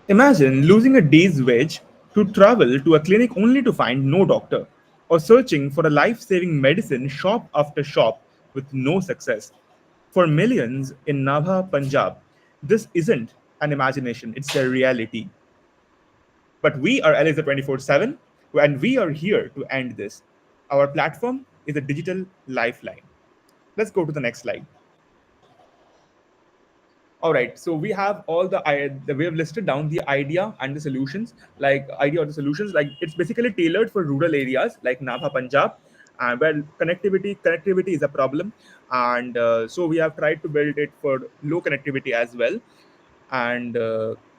Imagine losing a day's wage to travel to a clinic only to find no doctor, or searching for a life saving medicine shop after shop with no success. For millions in Nabha, Punjab, this isn't an imagination, it's a reality. But we are Elixir 24/7, and we are here to end this. Our platform is a digital lifeline. Let's go to the next slide. All right, so we have all we have listed down the idea and the solutions, like idea or the solutions, like it's basically tailored for rural areas like Nabha, Punjab, where connectivity is a problem, and so we have tried to build it for low connectivity as well, and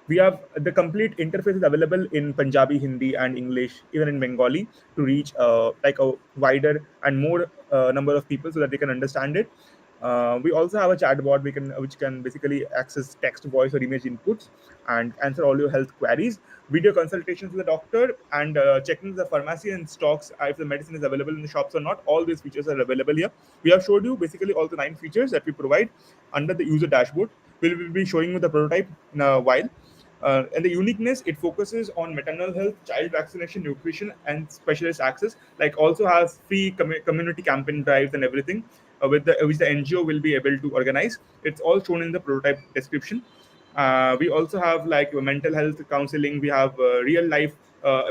we have the complete interface is available in Punjabi, Hindi, and English, even in Bengali, to reach like a wider and more number of people so that they can understand it. We also have a chatbot which can basically access text, voice, or image inputs and answer all your health queries. Video consultations with the doctor and checking the pharmacy and stocks if the medicine is available in the shops or not. All these features are available here. We have showed you basically all the 9 features that we provide under the user dashboard. We will be showing you the prototype in a while. And the uniqueness, it focuses on maternal health, child vaccination, nutrition, and specialist access. Like also has free community campaign drives and everything, with the which the NGO will be able to organize. It's all shown in the prototype description. We also have like mental health counseling. We have real life.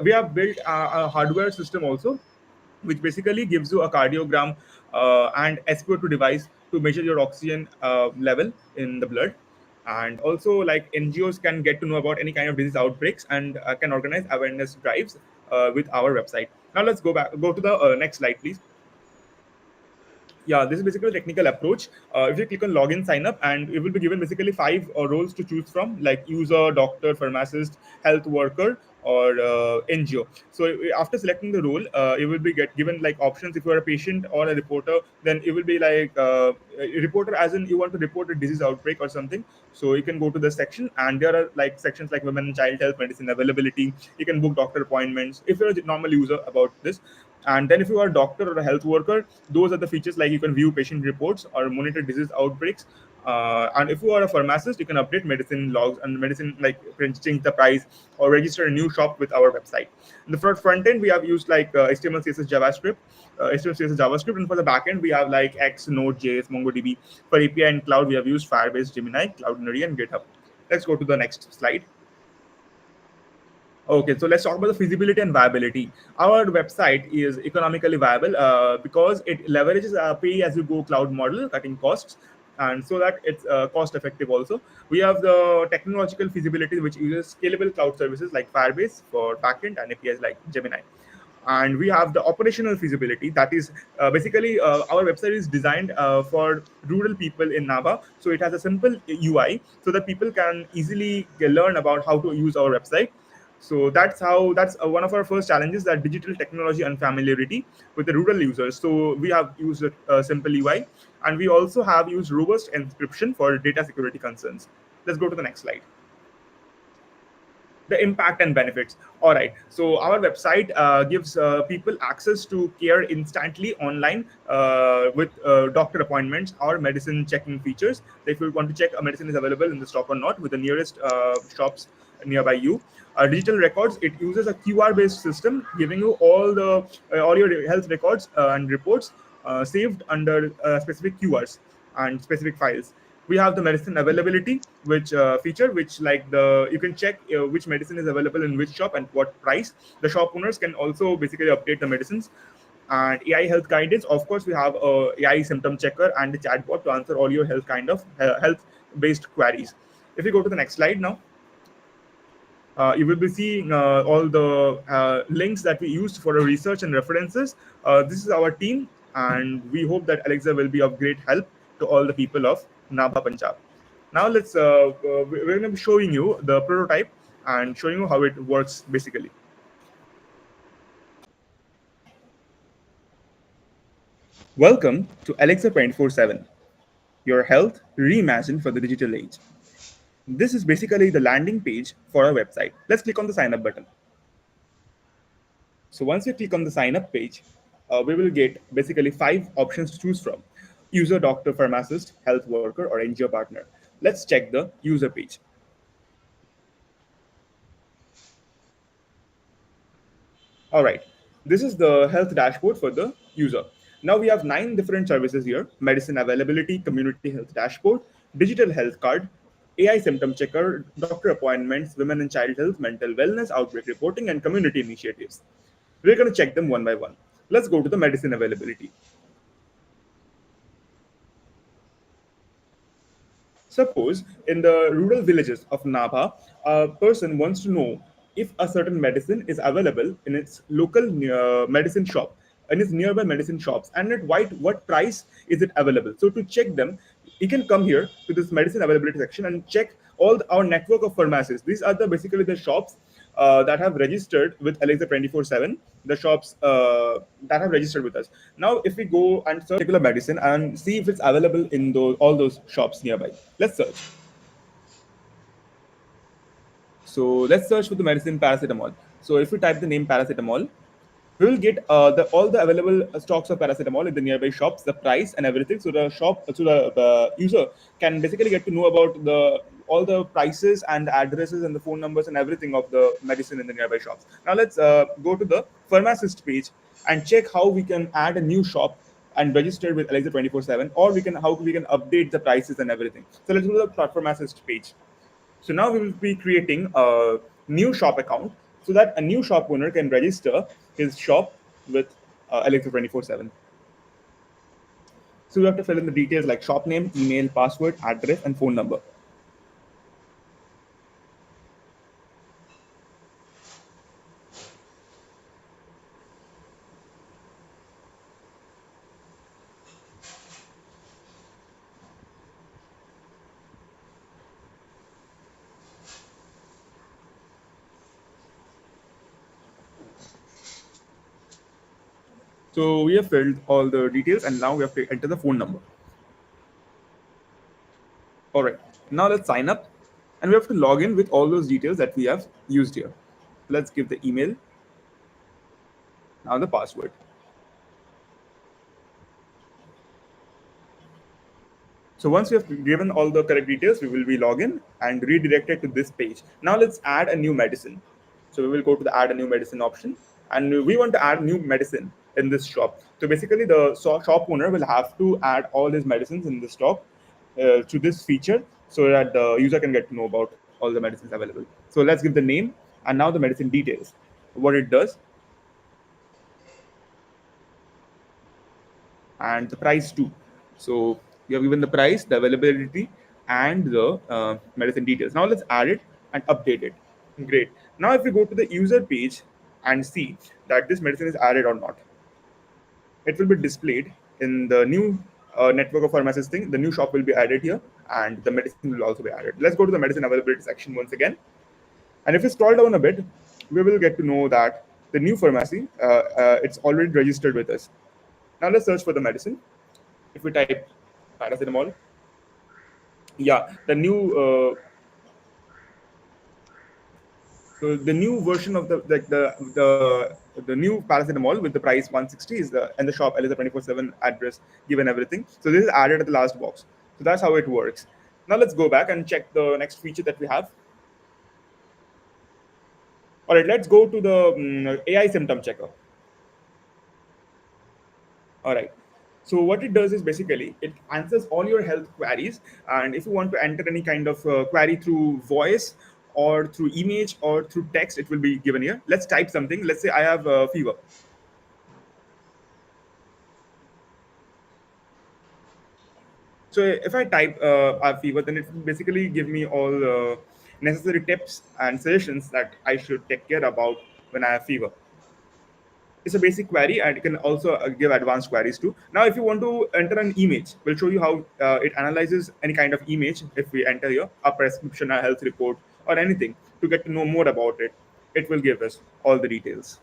We have built a hardware system also, which basically gives you a cardiogram and SpO2 device to measure your oxygen level in the blood. And also, like NGOs can get to know about any kind of disease outbreaks and can organize awareness drives with our website. Now let's go to the next slide, please. Yeah, this is basically a technical approach. If you click on login, sign up, and you will be given basically five roles to choose from, like user, doctor, pharmacist, health worker, or NGO. So after selecting the role, you will be get given like options. If you are a patient or a reporter, then it will be like a reporter, as in you want to report a disease outbreak or something. So you can go to the section, and there are like sections like women and child health, medicine availability. You can book doctor appointments if you're a normal user about this. And then if you are a doctor or a health worker, those are the features like you can view patient reports or monitor disease outbreaks. And if you are a pharmacist, you can update medicine logs and medicine, like change the price or register a new shop with our website. In the front end, we have used like HTML, CSS, JavaScript, HTML, CSS, JavaScript, and for the back end, we have like X, Node.js, MongoDB. For API and cloud, we have used Firebase, Gemini, Cloudinary, and GitHub. Let's go to the next slide. Okay, so let's talk about the feasibility and viability. Our website is economically viable because it leverages a pay-as-you-go cloud model, cutting costs, and so that it's cost-effective also. We have the technological feasibility, which uses scalable cloud services like Firebase for backend and APIs like Gemini. And we have the operational feasibility, that is basically our website is designed for rural people in Nabha, so it has a simple UI so that people can easily learn about how to use our website. So that's one of our first challenges, that digital technology and familiarity with the rural users. So we have used a simple UI, and we also have used robust encryption for data security concerns. Let's go to the next slide. The impact and benefits. All right, so our website gives people access to care instantly online, with doctor appointments or medicine checking features. So if you want to check a medicine is available in the stock or not, with the nearest shops nearby you. Digital records, it uses a QR based system, giving you all your health records and reports saved under specific QRs and specific files. We have the medicine availability, which feature, which like the you can check which medicine is available in which shop and what price. The shop owners can also basically update the medicines. And AI health guidance, of course, we have a AI symptom checker and the chatbot to answer all your health based queries. If you go to the next slide now, you will be seeing all the links that we used for our research and references. This is our team, and we hope that Alexa will be of great help to all the people of Nabha, Punjab. Now we're going to be showing you the prototype and showing you how it works basically. Welcome to Alexa 24/7, your health reimagined for the digital age. This is basically the landing page for our website. Let's click on the sign up button. So once you click on the sign up page, we will get basically five options to choose from: user, doctor, pharmacist, health worker, or NGO partner. Let's check the user page. All right. This is the health dashboard for the user. Now we have 9 different services here: medicine availability, community health dashboard, digital health card, AI symptom checker, doctor appointments, women and child health, mental wellness, outbreak reporting, and community initiatives. We're going to check them one by one. Let's go to the medicine availability. Suppose in the rural villages of Nabha, a person wants to know if a certain medicine is available in its local medicine shop, in its nearby medicine shops, and at what price is it available. So to check them, he can come here to this medicine availability section and check our network of pharmacies. These are basically the shops that have registered with Elixir 24/7, the shops that have registered with us. Now, if we go and search particular medicine and see if it's available in all those shops nearby, let's search. So let's search for the medicine paracetamol. So if we type the name paracetamol, we will get all the available stocks of paracetamol in the nearby shops, the price and everything. So the user can basically get to know about the all the prices and the addresses and the phone numbers and everything of the medicine in the nearby shops. Now let's go to the pharmacist page and check how we can add a new shop and register with Alexa 24/7, or how we can update the prices and everything. So let's go to the pharmacist page. So now we will be creating a new shop account so that a new shop owner can register his shop with Alexa 24/7. So we have to fill in the details like shop name, email, password, address, and phone number. So we have filled all the details and now we have to enter the phone number. All right, now let's sign up and we have to log in with all those details that we have used here. Let's give the email, now the password. So once we have given all the correct details, we will be login and redirected to this page. Now let's add a new medicine. So we will go to the add a new medicine option, and we want to add new medicine in this shop. So basically, the shop owner will have to add all his medicines in the stock to this feature so that the user can get to know about all the medicines available. So let's give the name and now the medicine details, what it does, and the price too. So you have given the price, the availability, and the medicine details. Now let's add it and update it. Great. Now if we go to the user page and see that this medicine is added or not, it will be displayed in the new network of pharmacists thing. The new shop will be added here, and the medicine will also be added. Let's go to the medicine availability section once again. And if we scroll down a bit, we will get to know that the new pharmacy, it's already registered with us. Now let's search for the medicine. If we type paracetamol, yeah, the new version of the new paracetamol with the price 160 is the and the shop Elixir 24/7 address given everything. So this is added at the last box. So that's how it works. Now let's go back and check the next feature that we have. All right, let's go to the AI symptom checker. All right. So what it does is basically it answers all your health queries, and if you want to enter any kind of query through voice or through image or through text, it will be given here. Let's type something. Let's say I have fever. So if I type I have fever, then it will basically give me all necessary tips and suggestions that I should take care about when I have fever. It's a basic query, and you can also give advanced queries too. Now if you want to enter an image, we'll show you how it analyzes any kind of image. If we enter here a prescription, a health report, or anything to get to know more about it, it will give us all the details.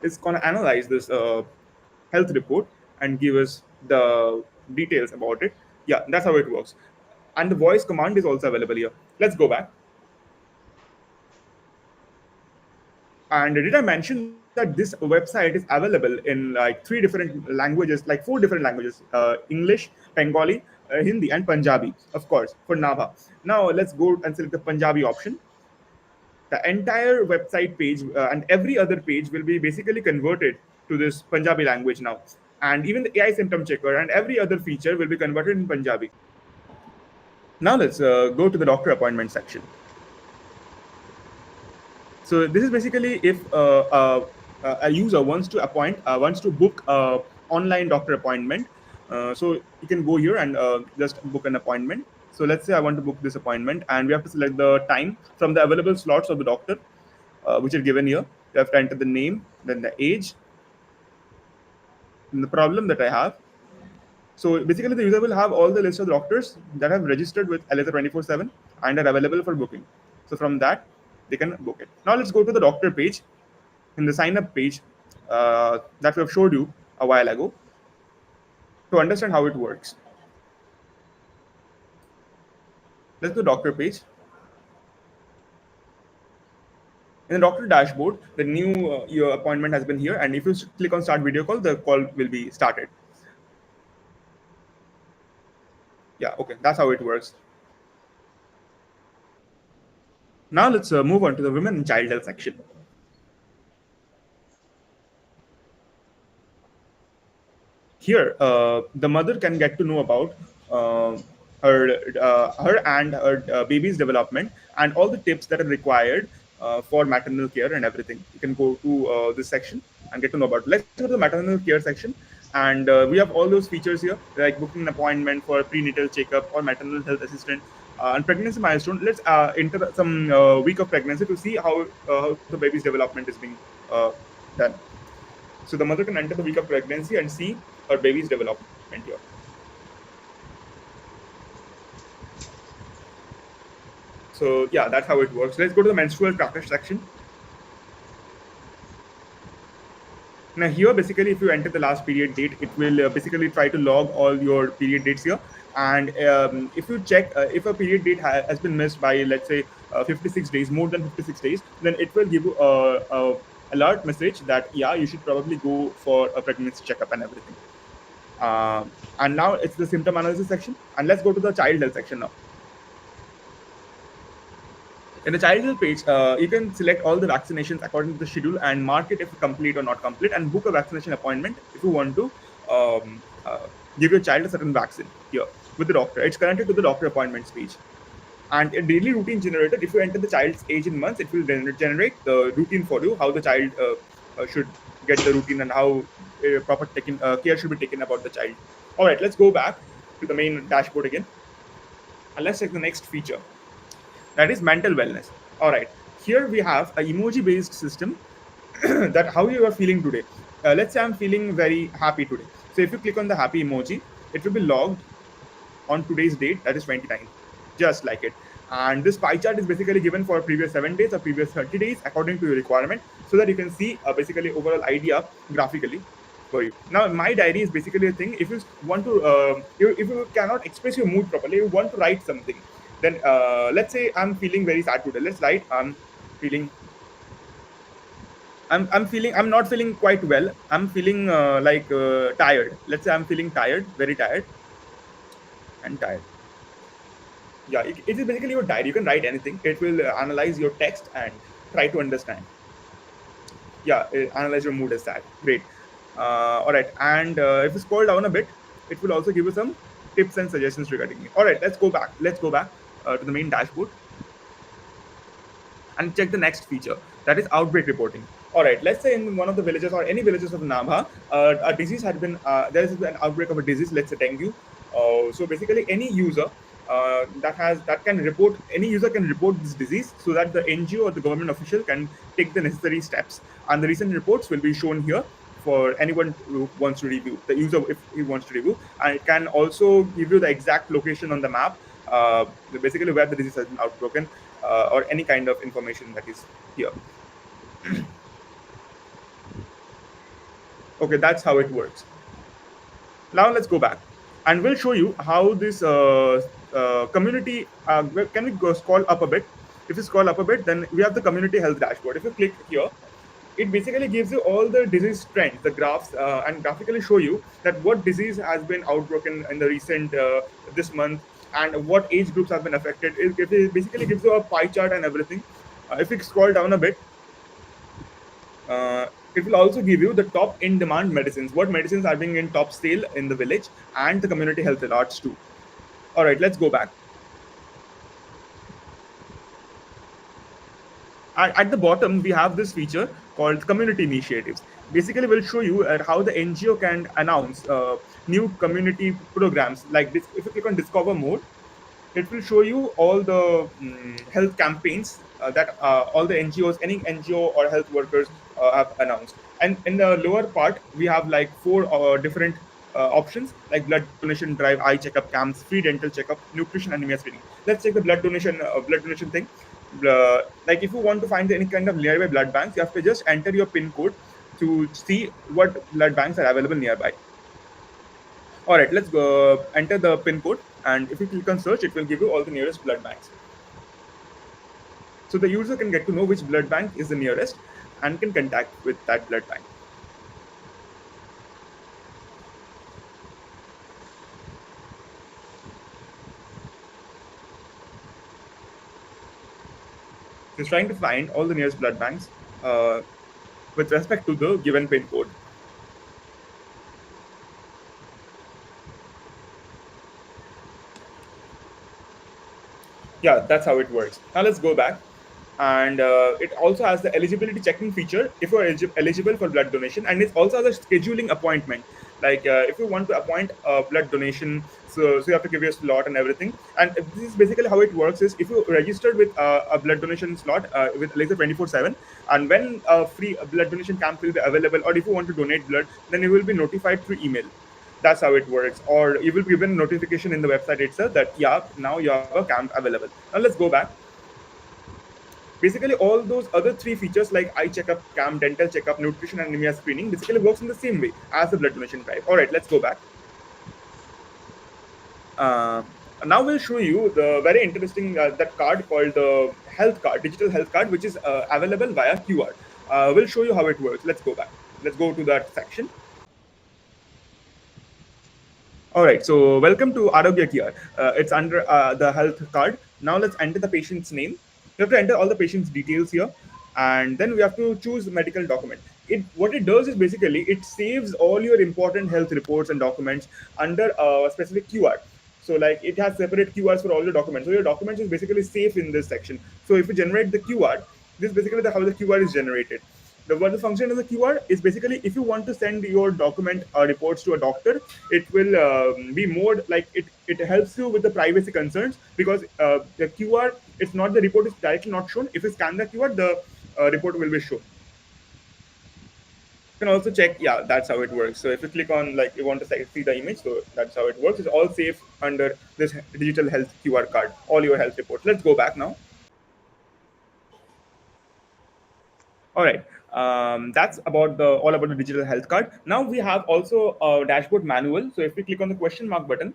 It's going to analyze this health report and give us the details about it. Yeah, that's how it works. And the voice command is also available here. Let's go back. And did I mention that this website is available in like 3 different languages, like 4 different languages: English, Bengali, Hindi and Punjabi, of course, for Nabha. Now let's go and select the Punjabi option. The entire website page and every other page will be basically converted to this Punjabi language now. And even the AI symptom checker and every other feature will be converted in Punjabi. Now let's go to the doctor appointment section. So this is basically if a user wants to book a online doctor appointment. So you can go here and just book an appointment. So let's say I want to book this appointment, and we have to select the time from the available slots of the doctor, which are given here. You have to enter the name, then the age, and the problem that I have. So basically, the user will have all the list of doctors that have registered with Elixir 24/7 and are available for booking. So from that, they can book it. Now let's go to the doctor page. In the sign up page that we have showed you a while ago, to understand how it works. Let's go doctor page. In the doctor dashboard, the new your appointment has been here, and if you click on start video call, the call will be started. Yeah, okay, that's how it works. Now let's move on to the women and child health section. Here the mother can get to know about uh, her and her baby's development and all the tips that are required for maternal care and everything. You can go to this section and get to know about it. Let's go to the maternal care section, and we have all those features here, like booking an appointment for prenatal checkup or maternal health assistant and pregnancy milestone. Let's enter some week of pregnancy to see how the baby's development is being done. So the mother can enter the week of pregnancy and see her baby's development here. So yeah, that's how it works. Let's go to the menstrual tracker section. Now here, basically, if you enter the last period date, it will basically try to log all your period dates here. And if you check if a period date has been missed by, let's say, 56 days, more than 56 days, then it will give you a alert message that yeah, you should probably go for a pregnancy checkup and everything. And now it's the symptom analysis section. And let's go to the child health section now. In the child health page, you can select all the vaccinations according to the schedule and mark it if complete or not complete, and book a vaccination appointment if you want to give your child a certain vaccine here with the doctor. It's connected to the doctor appointments page. And a daily routine generator, if you enter the child's age in months, it will generate the routine for you, how the child should get the routine and how proper care should be taken about the child. All right, let's go back to the main dashboard again. And let's check the next feature. That is mental wellness. All right, here we have a emoji based system that how you are feeling today. Let's say I'm feeling very happy today. So if you click on the happy emoji, it will be logged on today's date, that is 29th, just like it. And this pie chart is basically given for previous 7 days or previous 30 days according to your requirement, so that you can see basically overall idea graphically for you. Now my diary is basically a thing. If you want to if you cannot express your mood properly, you want to write something, then let's say I'm feeling very sad today. Let's write feeling I'm not feeling quite well. I'm feeling tired. Let's say I'm feeling tired, very tired and tired. Yeah, it is basically your diary. You can write anything. It will analyze your text and try to understand. Yeah, analyze your mood as that. Great. All right, and if you scroll down a bit, it will also give you some tips and suggestions regarding it. All right, let's go back. Let's go back to the main dashboard and check the next feature, that is outbreak reporting. All right, let's say in one of the villages or any villages of Nabha, a disease had been there is an outbreak of a disease. Let's say dengue. So basically, any user that can report, any user can report this disease, so that the NGO or the government official can take the necessary steps. And the recent reports will be shown here for anyone who wants to review, the user if he wants to review, and it can also give you the exact location on the map, basically where the disease has been outbroken, or any kind of information that is here. Okay, that's how it works. Now let's go back, and we'll show you how this community. Can we go scroll up a bit? If you scroll up a bit, then we have the community health dashboard. If you click here, It basically gives you all the disease trends, the graphs, and graphically show you that what disease has been outbroken in the recent this month, and what age groups have been affected. It basically gives you a pie chart and everything. If you scroll down a bit, it will also give you the top in demand medicines, what medicines are being in top sale in the village, and the community health alerts too. All right, let's go back. At the bottom, we have this feature called community initiatives. Basically, we'll show you how the NGO can announce new community programs like this. If you click on discover more, it will show you all the health campaigns that all the NGOs, any NGO or health workers have announced. And in the lower part, we have like four different options like blood donation drive, eye checkup camps, free dental checkup, nutrition, anemia screening. Let's take the blood donation thing. Like if you want to find any kind of nearby blood banks, you have to just enter your PIN code to see what blood banks are available nearby. All right, let's go enter the PIN code, and if you click on search, it will give you all the nearest blood banks. So the user can get to know which blood bank is the nearest and can contact with that blood bank. So it's trying to find all the nearest blood banks uh, with respect to the given PIN code. Yeah, that's how it works. Now let's go back. And it also has the eligibility checking feature if you are eligible for blood donation, and it also has a scheduling appointment. Like if you want to appoint a blood donation, so you have to give your slot and everything. And this is basically how it works: is if you registered with a blood donation slot with Elixir 24/7, and when a free blood donation camp will be available, or if you want to donate blood, then you will be notified through email. That's how it works. Or you will be given a notification in the website itself that yeah, now you have a camp available. Now let's go back. Basically, all those other three features like eye checkup, cam, dental checkup, nutrition, and anemia screening basically works in the same way as the blood donation drive. All right, let's go back. Uh, Now we'll show you the very interesting that card called the health card, digital health card, which is available via QR. We'll show you how it works. Let's go back. Let's go to that section. All right, so welcome to Arogya Care. It's under the health card. Now let's enter the patient's name. We have to enter all the patient's details here, and then we have to choose the medical document. What it does is basically it saves all your important health reports and documents under a specific QR. So like it has separate QRs for all your documents. So your documents is basically safe in this section. So if you generate the QR, this is basically how the QR is generated. What the function of the QR is basically if you want to send your document reports to a doctor, it will be more like it helps you with the privacy concerns because the QR, it's not the report is directly not shown. If you scan the QR, the report will be shown. You can also check, yeah, that's how it works. So if you click on like you want to see the image, so that's how it works. It's all safe under this digital health QR card, all your health reports. Let's go back now. All right. That's about the all about the digital health card. Now we have also a dashboard manual. So if we click on the question mark button,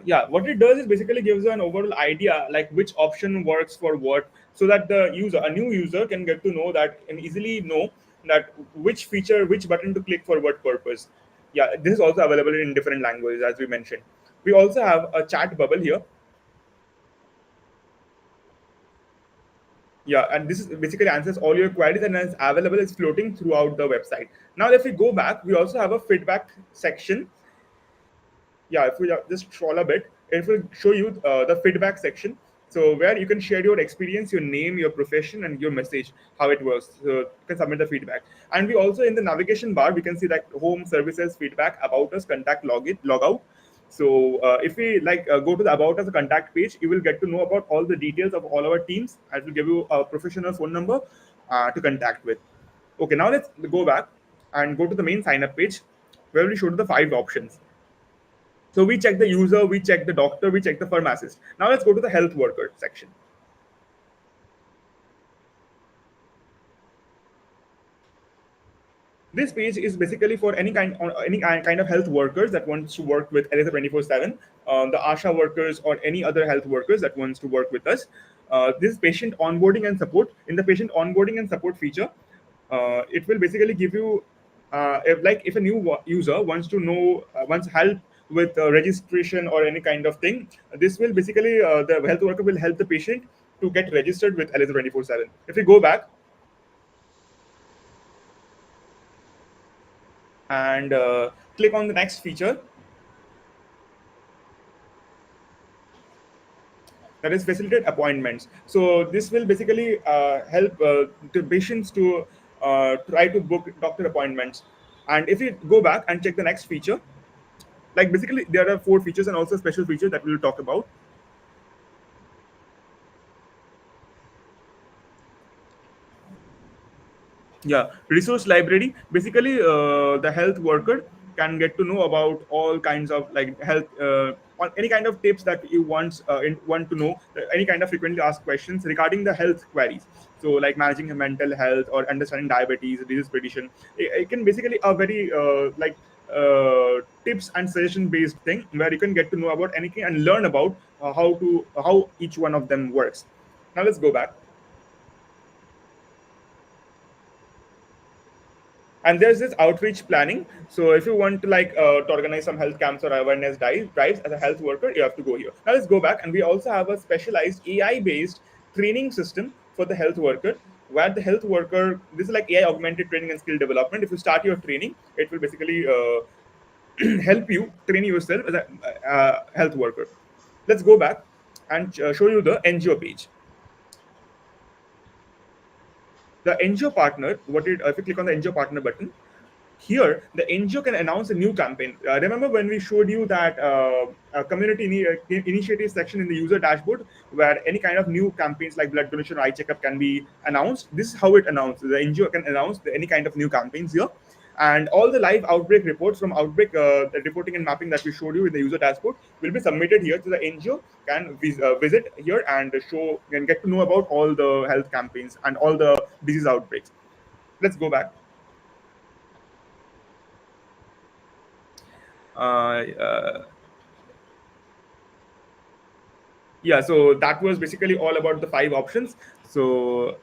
yeah, what it does is basically gives you an overall idea like which option works for what, so that the user, a new user, can get to know that and easily know that which feature, which button to click for what purpose. Yeah, this is also available in different languages as we mentioned. We also have a chat bubble here. Yeah, and this is basically answers all your queries and is available, is floating throughout the website. Now if we go back, we also have a feedback section. Yeah, if we just scroll a bit, it will show you the feedback section. So where you can share your experience, your name, your profession, and your message, how it works. So you can submit the feedback. And we also in the navigation bar, we can see like home, services, feedback, about us, contact, log in, log out. So if we like go to the about us contact page, you will get to know about all the details of all our teams. I will give you a professional phone number to contact with. Okay, now let's go back and go to the main sign up page where we show the five options. So we check the user, we check the doctor, we check the pharmacist. Now let's go to the health worker section. This page is basically for any kind of health workers that wants to work with Elixir 24/7, the ASHA workers or any other health workers that wants to work with us. This is patient onboarding and support. In the patient onboarding and support feature, it will basically give you if a new user wants to know wants help with registration or any kind of thing, this will basically the health worker will help the patient to get registered with Elixir 24/7. If we go back and click on the next feature, that is facilitate appointments. So this will basically help the patients to try to book doctor appointments. And if you go back and check the next feature, like basically there are four features and also a special feature that we will talk about. Yeah, resource library. Basically, the health worker can get to know about all kinds of like health, on any kind of tips that you want to know, any kind of frequently asked questions regarding the health queries. So, like managing your mental health or understanding diabetes, disease prediction. It can basically a very tips and suggestion based thing where you can get to know about anything and learn about how each one of them works. Now let's go back. And there's this outreach planning. So if you want to to organize some health camps or awareness drives as a health worker, you have to go here. Now let's go back, and we also have a specialized AI based training system for the health worker, where the health worker, this is like AI augmented training and skill development. If you start your training, it will basically help you train yourself as a health worker. Let's go back and show you the NGO page. The NGO partner, if you click on the NGO partner button, here the NGO can announce a new campaign. Remember when we showed you that a community initiative section in the user dashboard where any kind of new campaigns like blood donation or eye checkup can be announced? This is how it announces. The NGO can announce any kind of new campaigns here, and all the live outbreak reports from outbreak the reporting and mapping that we showed you in the user dashboard will be submitted here. So the NGO can visit here and show and get to know about all the health campaigns and all the disease outbreaks. Let's go back. Uh, uh, yeah, so that was basically all about the five options. So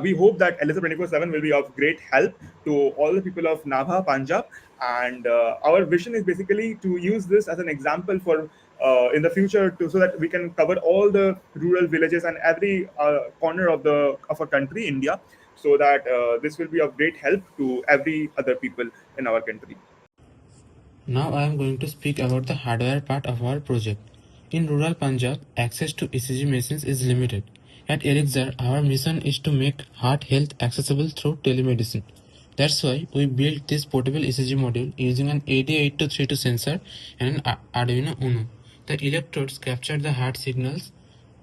we hope that Elixir 24/7 will be of great help to all the people of Nabha, Punjab. And our vision is basically to use this as an example for in the future so that we can cover all the rural villages and every corner of a country, India, so that this will be of great help to every other people in our country. Now I am going to speak about the hardware part of our project. In rural Punjab, access to ECG machines is limited. At Elixir, our mission is to make heart health accessible through telemedicine. That's why we built this portable ECG module using an AD8232 sensor and an Arduino Uno. The electrodes capture the heart signals,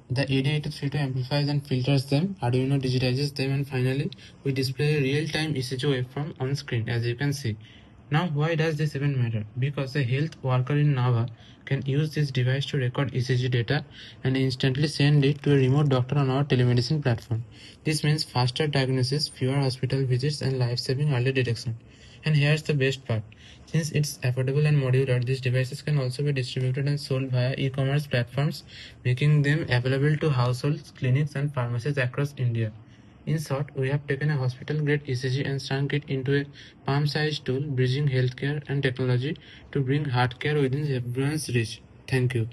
the AD8232 amplifies and filters them, Arduino digitizes them, and finally, we display a real-time ECG waveform on screen, as you can see. Now, why does this even matter? Because a health worker in Nava can use this device to record ECG data and instantly send it to a remote doctor on our telemedicine platform. This means faster diagnosis, fewer hospital visits, and life-saving early detection. And here's the best part. Since it's affordable and modular, these devices can also be distributed and sold via e-commerce platforms, making them available to households, clinics, and pharmacies across India. In short, we have taken a hospital-grade ECG and shrunk it into a palm-sized tool, bridging healthcare and technology to bring heart care within everyone's reach. Thank you.